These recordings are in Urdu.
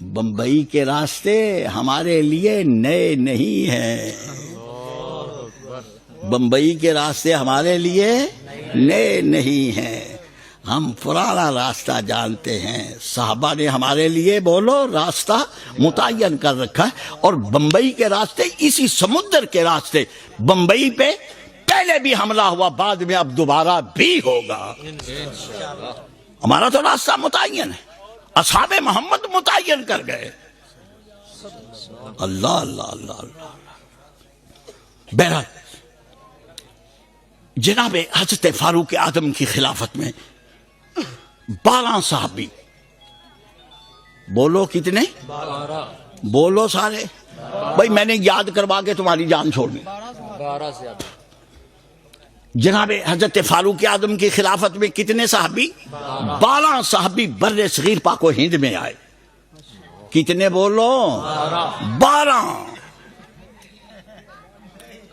بمبئی کے راستے ہمارے لیے نئے نہیں ہیں، بمبئی کے راستے ہمارے لیے نئے نہیں ہیں، ہم پرانا راستہ جانتے ہیں۔ صحابہ نے ہمارے لیے بولو راستہ متعین کر رکھا ہے، اور بمبئی کے راستے اسی سمندر کے راستے، بمبئی پہ پہلے بھی حملہ ہوا، بعد میں اب دوبارہ بھی ہوگا۔ ہمارا تو راستہ متعین ہے، اصحاب محمد متعین کر گئے۔ اللہ اللہ اللہ اللہ۔ بہرحال جناب حضرت فاروق اعظم کی خلافت میں 12 صحابی، بولو کتنے؟ بولو سارے بھائی، میں نے یاد کروا کے تمہاری جان چھوڑنی۔ 12 سے جناب حضرت فاروق اعظم کی خلافت میں کتنے صحابی؟ 12 صحابی بر صغیر پاک و ہند میں آئے۔ کتنے بولو؟ 12۔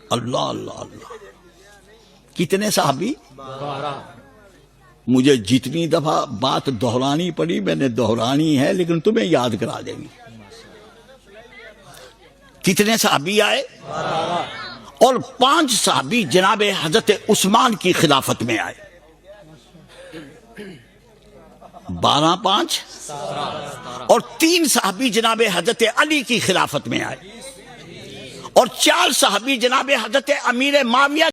اللہ اللہ اللہ۔ کتنے صحابی؟ 12۔ مجھے جتنی دفعہ بات دہرانی پڑی میں نے دہرانی ہے، لیکن تمہیں یاد کرا دیں گے۔ کتنے صحابی آئے؟ 12۔ اور 5 صحابی جناب حضرت عثمان کی خلافت میں آئے۔ 12 5 اور 3 صحابی جناب حضرت علی کی خلافت میں آئے، اور 4 صحابی جناب حضرت امیر معاویہ